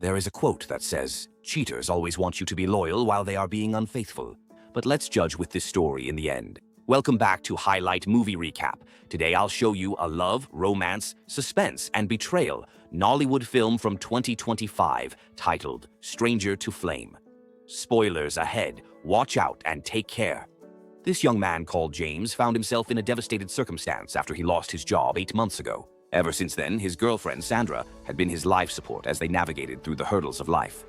There is a quote that says, "Cheaters always want you to be loyal while they are being unfaithful." But let's judge with this story in the end. Welcome back to Highlight Movie Recap. Today I'll show you a love, romance, suspense, and betrayal Nollywood film from 2025 titled Stranger to Flame. Spoilers ahead, watch out and take care. This young man called James found himself in a devastated circumstance after he lost his job 8 months ago. Ever since then, his girlfriend, Sandra, had been his life support as they navigated through the hurdles of life.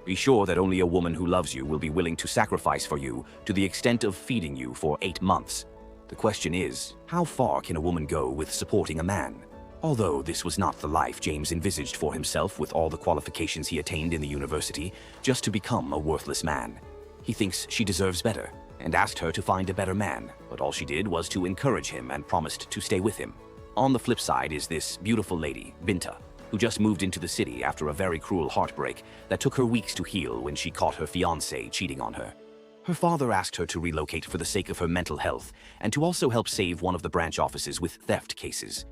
Be sure that only a woman who loves you will be willing to sacrifice for you to the extent of feeding you for 8 months. The question is, how far can a woman go with supporting a man? Although this was not the life James envisaged for himself with all the qualifications he attained in the university just to become a worthless man. He thinks she deserves better and asked her to find a better man, but all she did was to encourage him and promised to stay with him. On the flip side is this beautiful lady, Binta, who just moved into the city after a very cruel heartbreak that took her weeks to heal when she caught her fiancé cheating on her. Her father asked her to relocate for the sake of her mental health and to also help save one of the branch offices with theft cases.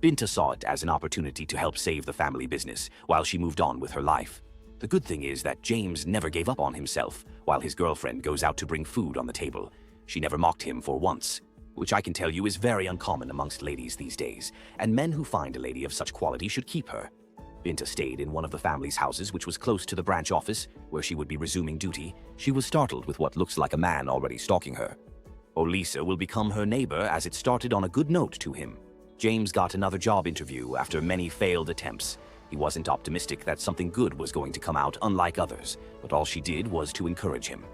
Binta saw it as an opportunity to help save the family business while she moved on with her life. The good thing is that James never gave up on himself while his girlfriend goes out to bring food on the table. She never mocked him for once, which I can tell you is very uncommon amongst ladies these days, and men who find a lady of such quality should keep her. Binta stayed in one of the family's houses, which was close to the branch office, where she would be resuming duty. She was startled with what looks like a man already stalking her. Olisa will become her neighbor as it started on a good note to him. James got another job interview after many failed attempts. He wasn't optimistic that something good was going to come out, unlike others, but all she did was to encourage him.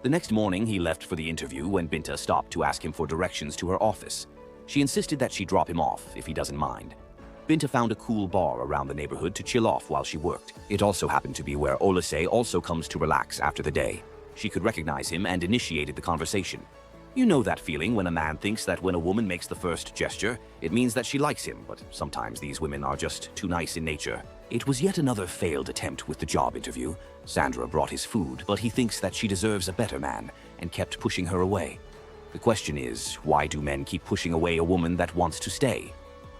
The next morning, he left for the interview when Binta stopped to ask him for directions to her office. She insisted that she drop him off if he doesn't mind. Binta found a cool bar around the neighborhood to chill off while she worked. It also happened to be where Olise also comes to relax after the day. She could recognize him and initiated the conversation. You know that feeling when a man thinks that when a woman makes the first gesture, it means that she likes him, but sometimes these women are just too nice in nature. It was yet another failed attempt with the job interview. Sandra brought his food, but he thinks that she deserves a better man and kept pushing her away. The question is, why do men keep pushing away a woman that wants to stay?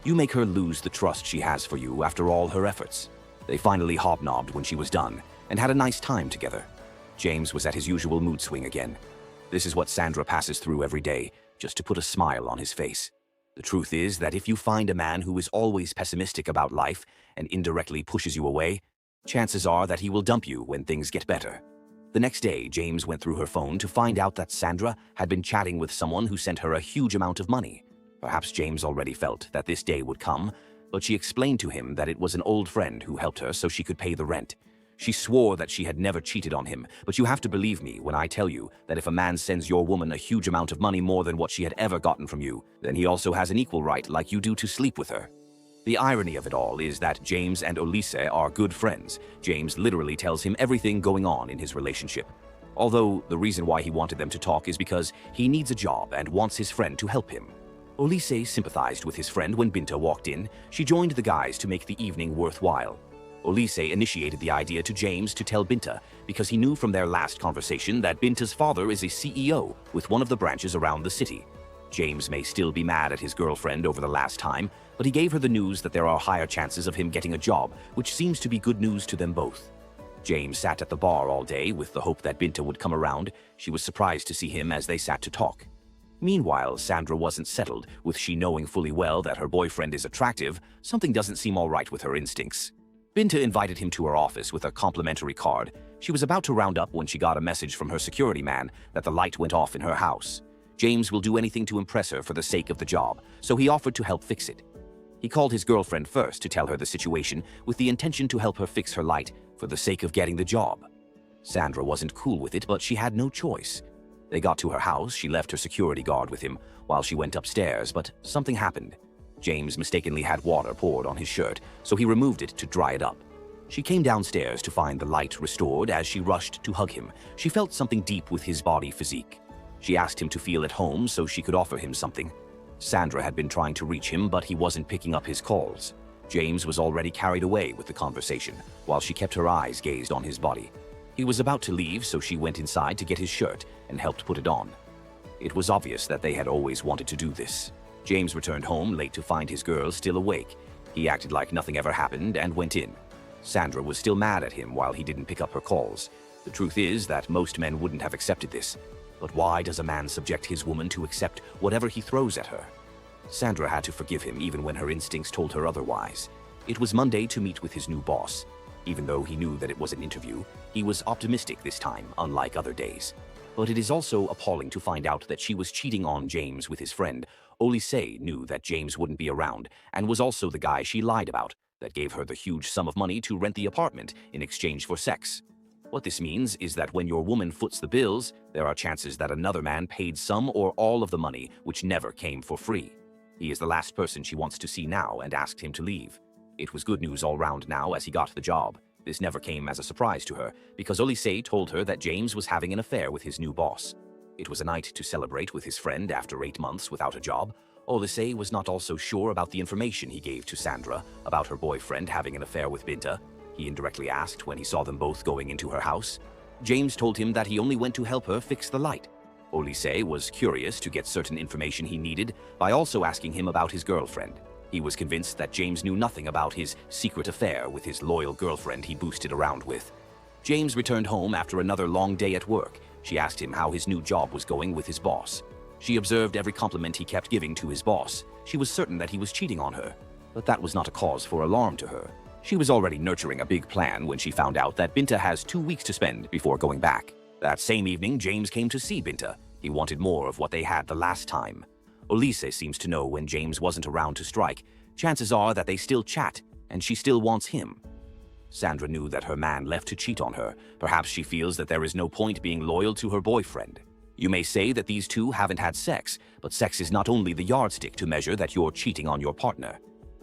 You make her lose the trust she has for you after all her efforts. They finally hobnobbed when she was done and had a nice time together. James was at his usual mood swing again. This is what Sandra passes through every day, just to put a smile on his face. The truth is that if you find a man who is always pessimistic about life and indirectly pushes you away, chances are that he will dump you when things get better. The next day, James went through her phone to find out that Sandra had been chatting with someone who sent her a huge amount of money. Perhaps James already felt that this day would come, but she explained to him that it was an old friend who helped her so she could pay the rent. She swore that she had never cheated on him, but you have to believe me when I tell you that if a man sends your woman a huge amount of money more than what she had ever gotten from you, then he also has an equal right like you do to sleep with her. The irony of it all is that James and Olise are good friends. James literally tells him everything going on in his relationship. Although the reason why he wanted them to talk is because he needs a job and wants his friend to help him. Olise sympathized with his friend when Binta walked in. She joined the guys to make the evening worthwhile. Olise initiated the idea to James to tell Binta because he knew from their last conversation that Binta's father is a CEO with one of the branches around the city. James may still be mad at his girlfriend over the last time, but he gave her the news that there are higher chances of him getting a job, which seems to be good news to them both. James sat at the bar all day with the hope that Binta would come around. She was surprised to see him as they sat to talk. Meanwhile, Sandra wasn't settled, with she knowing fully well that her boyfriend is attractive. Something doesn't seem all right with her instincts. Binta invited him to her office with a complimentary card. She was about to round up when she got a message from her security man that the light went off in her house. James will do anything to impress her for the sake of the job, so he offered to help fix it. He called his girlfriend first to tell her the situation with the intention to help her fix her light for the sake of getting the job. Sandra wasn't cool with it, but she had no choice. They got to her house. She left her security guard with him while she went upstairs, but something happened. James mistakenly had water poured on his shirt, so he removed it to dry it up. She came downstairs to find the light restored. As she rushed to hug him, she felt something deep with his body physique. She asked him to feel at home so she could offer him something. Sandra had been trying to reach him, but he wasn't picking up his calls. James was already carried away with the conversation, while she kept her eyes gazed on his body. He was about to leave, so she went inside to get his shirt and helped put it on. It was obvious that they had always wanted to do this. James returned home late to find his girl still awake. He acted like nothing ever happened and went in. Sandra was still mad at him while he didn't pick up her calls. The truth is that most men wouldn't have accepted this. But why does a man subject his woman to accept whatever he throws at her? Sandra had to forgive him even when her instincts told her otherwise. It was Monday to meet with his new boss. Even though he knew that it was an interview, he was optimistic this time, unlike other days. But it is also appalling to find out that she was cheating on James with his friend. Olise knew that James wouldn't be around and was also the guy she lied about that gave her the huge sum of money to rent the apartment in exchange for sex. What this means is that when your woman foots the bills, there are chances that another man paid some or all of the money, which never came for free. He is the last person she wants to see now and asked him to leave. It was good news all round now as he got the job. This never came as a surprise to her, because Olise told her that James was having an affair with his new boss. It was a night to celebrate with his friend after 8 months without a job. Olise was not also sure about the information he gave to Sandra about her boyfriend having an affair with Binta. He indirectly asked when he saw them both going into her house. James told him that he only went to help her fix the light. Olise was curious to get certain information he needed by also asking him about his girlfriend. He was convinced that James knew nothing about his secret affair with his loyal girlfriend he boosted around with. James returned home after another long day at work. She asked him how his new job was going with his boss. She observed every compliment he kept giving to his boss. She was certain that he was cheating on her, but that was not a cause for alarm to her. She was already nurturing a big plan when she found out that Binta has 2 weeks to spend before going back. That same evening, James came to see Binta. He wanted more of what they had the last time. Olise seems to know when James wasn't around to strike. Chances are that they still chat, and she still wants him. Sandra knew that her man left to cheat on her. Perhaps she feels that there is no point being loyal to her boyfriend. You may say that these two haven't had sex, but sex is not only the yardstick to measure that you're cheating on your partner.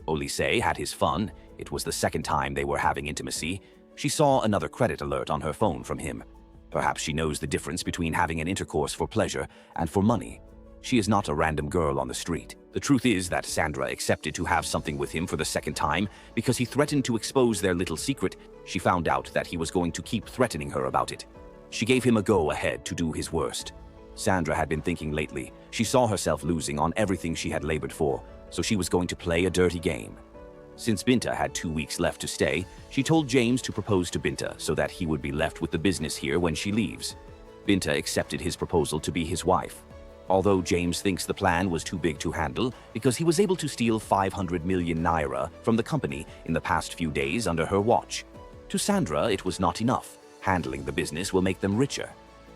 Olise had his fun. It was the second time they were having intimacy. She saw another credit alert on her phone from him. Perhaps she knows the difference between having an intercourse for pleasure and for money. She is not a random girl on the street. The truth is that Sandra accepted to have something with him for the second time because he threatened to expose their little secret. She found out that he was going to keep threatening her about it. She gave him a go-ahead to do his worst. Sandra had been thinking lately. She saw herself losing on everything she had labored for, so she was going to play a dirty game. Since Binta had 2 weeks left to stay, she told James to propose to Binta so that he would be left with the business here when she leaves. Binta accepted his proposal to be his wife. Although James thinks the plan was too big to handle because he was able to steal 500 million naira from the company in the past few days under her watch. To Sandra, it was not enough. Handling the business will make them richer.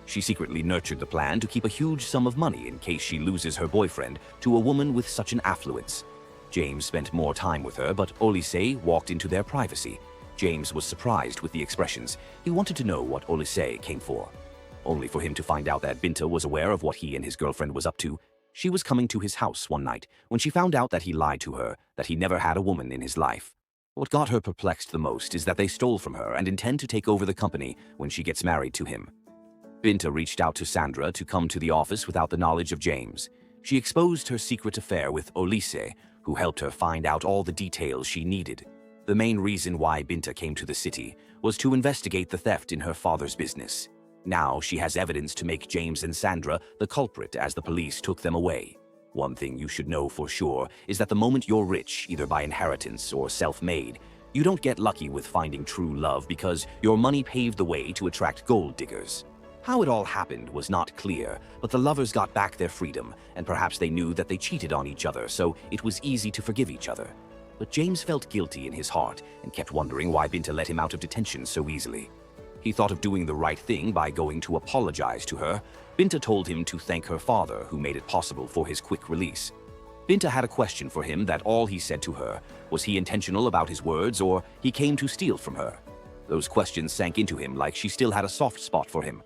She secretly nurtured the plan to keep a huge sum of money in case she loses her boyfriend to a woman with such an affluence. James spent more time with her, but Olise walked into their privacy. James was surprised with the expressions. He wanted to know what Olise came for. Only for him to find out that Binta was aware of what he and his girlfriend was up to. She was coming to his house one night when she found out that he lied to her, that he never had a woman in his life. What got her perplexed the most is that they stole from her and intend to take over the company when she gets married to him. Binta reached out to Sandra to come to the office without the knowledge of James. She exposed her secret affair with Olise, who helped her find out all the details she needed. The main reason why Binta came to the city was to investigate the theft in her father's business. Now she has evidence to make James and Sandra the culprit as the police took them away. One thing you should know for sure is that the moment you're rich, either by inheritance or self-made, you don't get lucky with finding true love because your money paved the way to attract gold diggers. How it all happened was not clear, but the lovers got back their freedom, and perhaps they knew that they cheated on each other, so it was easy to forgive each other. But James felt guilty in his heart and kept wondering why Binta let him out of detention so easily. He thought of doing the right thing by going to apologize to her. Binta told him to thank her father, who made it possible for his quick release. Binta had a question for him that all he said to her. Was he intentional about his words, or he came to steal from her? Those questions sank into him like she still had a soft spot for him.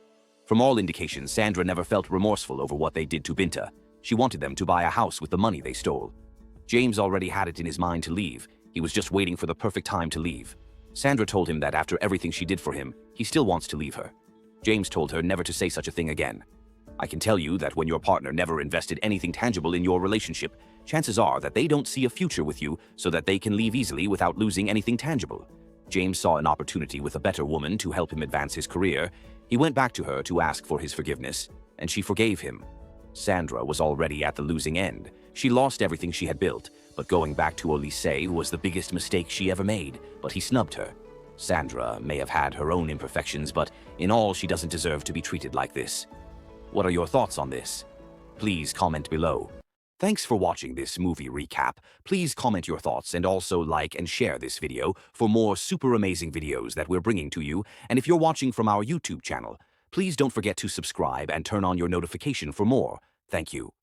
From all indications, Sandra never felt remorseful over what they did to Binta. She wanted them to buy a house with the money they stole. James already had it in his mind to leave. He was just waiting for the perfect time to leave. Sandra told him that after everything she did for him, he still wants to leave her. James told her never to say such a thing again. I can tell you that when your partner never invested anything tangible in your relationship, chances are that they don't see a future with you so that they can leave easily without losing anything tangible. James saw an opportunity with a better woman to help him advance his career. He went back to her to ask for his forgiveness, and she forgave him. Sandra was already at the losing end. She lost everything she had built, but going back to Olise was the biggest mistake she ever made, but he snubbed her. Sandra may have had her own imperfections, but in all, she doesn't deserve to be treated like this. What are your thoughts on this? Please comment below. Thanks for watching this movie recap. Please comment your thoughts and also like and share this video for more super amazing videos that we're bringing to you. And if you're watching from our YouTube channel, please don't forget to subscribe and turn on your notification for more. Thank you.